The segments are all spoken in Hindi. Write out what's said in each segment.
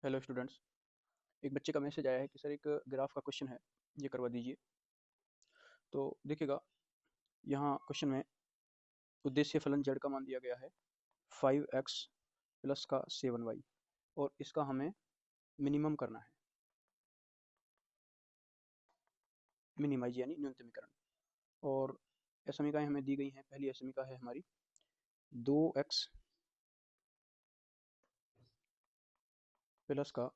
Hello students. एक बच्चे का मैसेज आया है कि सर एक ग्राफ का क्वेश्चन है, ये करवा दीजिए। तो देखिएगा, यहाँ क्वेश्चन में उद्देश्य फलन z का मान दिया गया है 5x प्लस का 7y, और इसका हमें मिनिमम करना है, मिनिमाइज यानी न्यूनतमीकरण। और असमीकाएँ हमें दी गई हैं। पहली असमीका है हमारी 2x प्लस का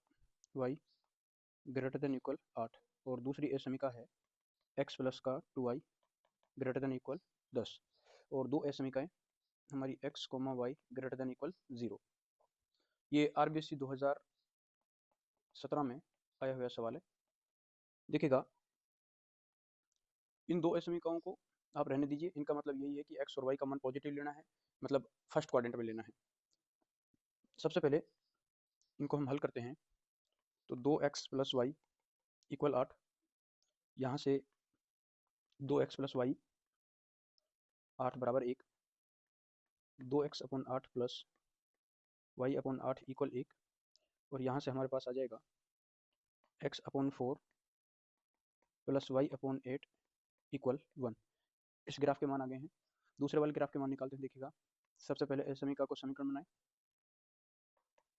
y ग्रेटर देन इक्वल 8, और दूसरी असमीका है x प्लस का 2y ग्रेटर देन इक्वल 10। और दो असमीकाएँ हमारी x, y greater than equal 0। ये आरबीएससी 2017 में आया हुआ सवाल है। देखिएगा, इन दो समीकरणों को आप रहने दीजिए। इनका मतलब यही है कि x और y का मान पॉजिटिव लेना है, मतलब फर्स्ट क्वाड्रेंट में लेना है। सबसे पहले इनको हम हल करते हैं। तो 2x प्लस वाई इक्वल 8, यहाँ से 2x प्लस वाई 8 बराबर 1, 2x upon 8 plus Y upon 8 equal 1, और यहाँ से हमारे पास आ जाएगा x upon 4 plus Y upon 8 equal 1। इस ग्राफ के मान आ गए हैं। दूसरे वाले ग्राफ के मान निकालते हैं। देखिएगा, सबसे पहले इस समीकरण को समीकरण बनाएं।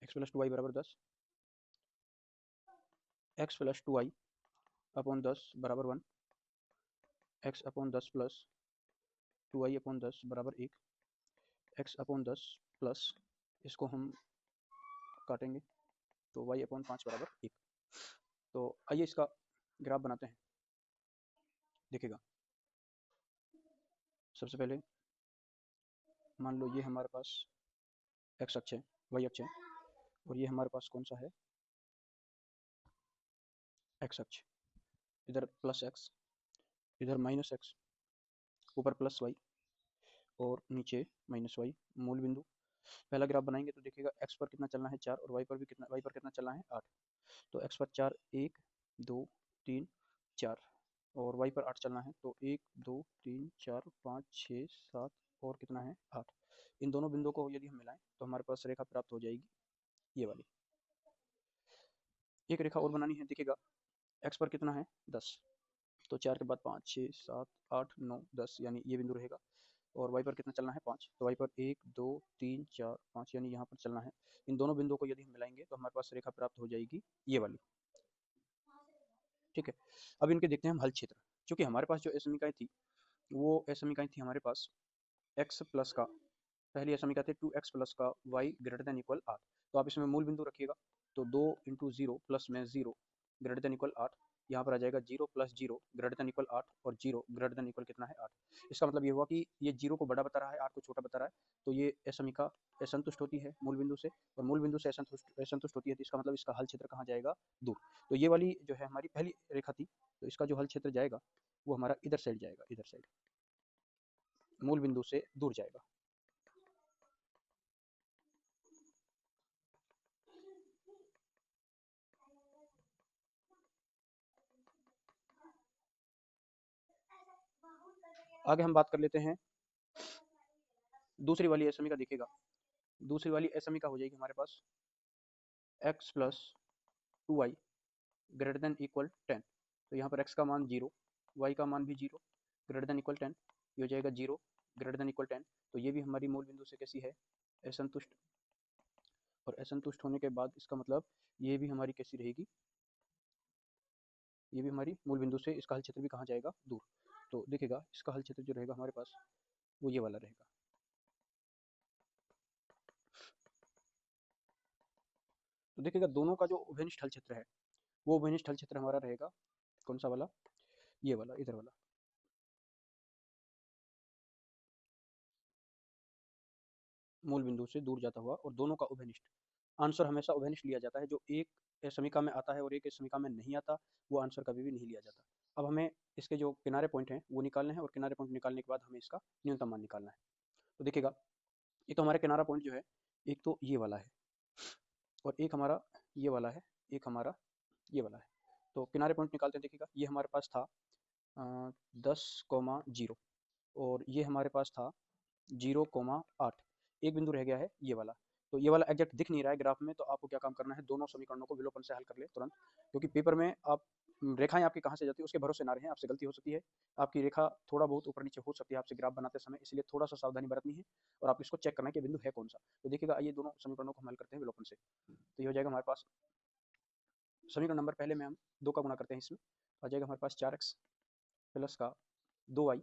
x प्लस 2y बराबर 10, x प्लस 2y अपॉन 10 बराबर 1, x upon 10 plus 2y upon 10 बराबर 1, x अपॉन 10 प्लस, इसको हम काटेंगे तो y अपॉन 5 बराबर 1। तो आइए इसका ग्राफ बनाते हैं। देखिएगा, सबसे पहले मान लो ये हमारे पास x अक्ष है, y अक्ष है, और ये हमारे पास कौन सा है, x अक्ष। इधर प्लस x, इधर माइनस x, ऊपर प्लस y और नीचे माइनस y, मूल बिंदु। पहला ग्राफ बनाएंगे तो देखिएगा, x पर कितना चलना है 4, और y पर भी कितना, y पर कितना चलना है 8। तो x पर 4, 1 2 3 4, और y पर 8 चलना है। तो 1 2 3 4 5 6 7 और कितना है 8। इन दोनों बिंदुओं को यदि हम मिलाएं तो हमारे पास रेखा प्राप्त हो जाएगी, ये वाली। एक रेखा और बनानी है। देखिएगा, x पर कितना है 10, तो 4 के बाद 5 6 7 8 9 10, यानी ये बिंदु रहेगा। और y पर कितना चलना है 5, तो y पर 1 2 3 4 5, यानी यहाँ पर चलना है। इन दोनों बिंदुओं को यदि हम मिलाएंगे तो हमारे पास रेखा प्राप्त हो जाएगी, ये वाली। ठीक है, अब इनके देखते हैं हम हल क्षेत्र। क्योंकि हमारे पास जो असमीकाएँ थी, वो असमीकाएँ थी हमारे पास x प्लस का, पहली असमीका थी 2x प्लस का y ग्रेटर देन इक्वल 8। तो आप इसमें मूल बिंदु रखिएगा। तो 2 इंटू 0 प्लस में 0 ग्रेटर देन इक्वल 8, यहाँ पर आ जाएगा 0 प्लस 0 ग्रेटर देन इक्वल 8, और 0 ग्रेटर देन इक्वल कितना है 8। इसका मतलब ये हुआ कि ये 0 को बड़ा बता रहा है, 8 को छोटा बता रहा है। तो ये असमीका असंतुष्ट होती है मूल बिंदु से, और मूल बिंदु से असंतुष्ट होती है। तो इसका मतलब इसका हल क्षेत्र कहाँ जाएगा, दूर। तो ये वाली जो है हमारी पहली रेखा थी, तो इसका जो हल क्षेत्र जाएगा वो हमारा इधर साइड जाएगा, इधर साइड मूल बिंदु से दूर जाएगा। आगे हम बात कर लेते हैं दूसरी वाली असमीका। देखिएगा, दूसरी वाली असमीका हो जाएगी हमारे पास x plus 2y greater than equal 10। तो यहाँ पर x का मान 0, y का मान भी 0, ग्रेटर देन इक्वल 10, ये हो जाएगा 0 ग्रेटर देन इक्वल 10। तो ये भी हमारी मूल बिंदु से कैसी है, असंतुष्ट। और असंतुष्ट होने के बाद इसका मतलब ये भी हमारी कैसी रहेगी, ये भी हमारी मूल बिंदु से, इसका हल क्षेत्र भी कहाँ जाएगा, दूर। तो देखिएगा, इसका हल क्षेत्र जो रहेगा हमारे पास वो ये वाला रहेगा। तो देखिएगा, दोनों का जो उभयनिष्ठ हल क्षेत्र है, वो उभयनिष्ठ हल क्षेत्र हमारा रहेगा कौन सा वाला, ये वाला, इधर वाला। मूल बिंदु से दूर जाता हुआ, और दोनों का उभयनिष्ठ। आंसर हमेशा उभयनिष्ठ लिया जाता है। जो एक समीका में आता है और एक समीका में नहीं आता, वो आंसर कभी भी नहीं लिया जाता। अब हमें इसके जो किनारे पॉइंट हैं वो निकालने हैं, और किनारे पॉइंट निकालने के बाद हमें इसका न्यूनतम मान निकालना है। तो देखिएगा, एक तो हमारे किनारा पॉइंट जो है, एक तो ये वाला है, और एक हमारा ये वाला है, एक हमारा ये वाला है। तो किनारे पॉइंट निकालते हैं। देखिएगा, ये हमारे पास था 10,0, और ये हमारे पास था 0,8। एक बिंदु रह गया है ये वाला। तो ये वाला एग्जैक्ट दिख नहीं रहा है ग्राफ में, तो आपको क्या काम करना है, दोनों समीकरणों को विलोपन से हल कर ले तुरंत, क्योंकि पेपर में आप रेखाएं आपकी कहाँ से जाती है उसके भरोसे ना रहें, आपसे गलती हो सकती है, आपकी रेखा थोड़ा बहुत ऊपर नीचे हो सकती है आपसे ग्राफ बनाते समय, इसलिए थोड़ा सा सावधानी बरतनी है और आप इसको चेक करना है कि बिंदु है कौन सा। तो देखिएगा, आइए दोनों समीकरणों को हम हल करते हैं विलोपन से। तो ये हो जाएगा हमारे पास समीकरण नंबर पहले में हम 2 का गुणा करते हैं, इसमें आ जाएगा हमारे पास 4x प्लस का 2y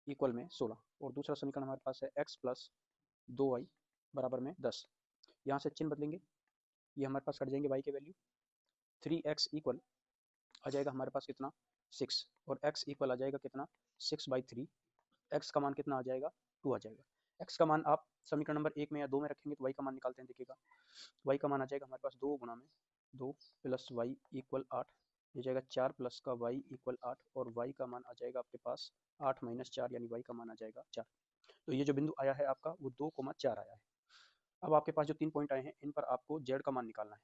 इक्वल में 16, और दूसरा समीकरण हमारे पास है x प्लस 2y बराबर में 10। यहाँ से चिन्ह बदलेंगे, ये हमारे पास कट जाएंगे y के वैल्यू, 3x इक्वल आ जाएगा हमारे पास कितना 6, और x इक्वल आ जाएगा कितना 6/3, x का मान कितना आ जाएगा 2 आ जाएगा। x का मान आप समीकरण नंबर 1 में या 2 में रखेंगे तो y का मान निकालते हैं, देखिएगा y का मान आ जाएगा हमारे पास 2 गुणा में 2 प्लस वाई इक्वल 8, ये जाएगा 4 प्लस का y इक्वल 8, और y का मान आ जाएगा आपके पास 8 माइनस 4, यानी y का मान आ जाएगा 4। तो ये जो बिंदु आया है आपका वो 2,4 आया है। अब आपके पास जो 3 पॉइंट आए हैं इन पर आपको z का मान निकालना है।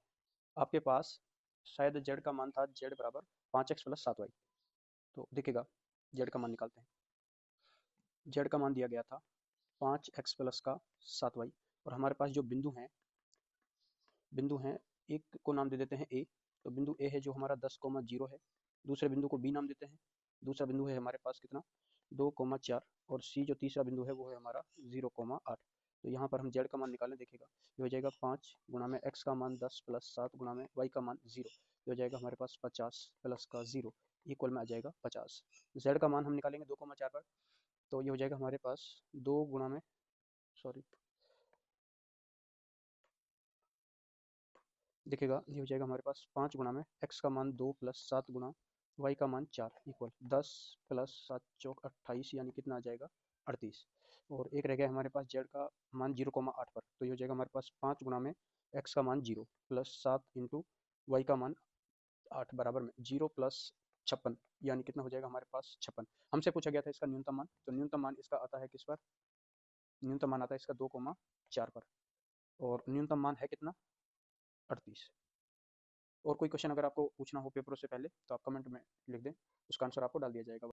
आपके पास शायद z का मान था z बराबर 5x प्लस 7y, तो देखिएगा z का मान निकालते हैं। z का मान दिया गया था 5x प्लस का 7y, और हमारे पास जो बिंदु हैं एक को नाम दे देते हैं a, तो बिंदु a है जो हमारा 10,0 है, दूसरे बिंदु को b नाम देते हैं, दूसरा बिंदु है हमारे पास कितना 2,4, और c जो तीसरा बिंदु है वो है हमारा 0,8। तो यहाँ पर हम z का मान निकालें, देखिएगा ये हो जाएगा 5 गुणा में x का मान 10 प्लस 7 गुणा में y का मान 0, ये हो जाएगा हमारे पास 50 प्लस का 0 इक्वल में आ जाएगा 50। z का मान हम निकालेंगे 2,4 पर, तो ये हो जाएगा हमारे पास 2 गुणा में देखिएगा ये हो जाएगा हमारे पास 5 गुणा में x का मान 2 प्लस 7 गुणा y का मान 4 इक्वल 10 प्लस 7 चौक 28, यानी कितना आ जाएगा 38, और एक रह गया हमारे पास z का मान 0,8 पर, तो ये हो जाएगा हमारे पास 5 गुणा में x का मान 0 प्लस 7 इंटू वाई का मान 8 बराबर में 0 प्लस 56, यानी कितना हो जाएगा हमारे पास 56। हमसे पूछा गया था इसका न्यूनतम मान, तो न्यूनतम मान इसका आता है किस पर, न्यूनतम मान आता है इसका 2,4 पर, और न्यूनतम मान है कितना 38। और कोई क्वेश्चन अगर आपको पूछना हो पेपरों से पहले तो आप कमेंट में लिख दें, उसका आंसर आपको डाल दिया जाएगा।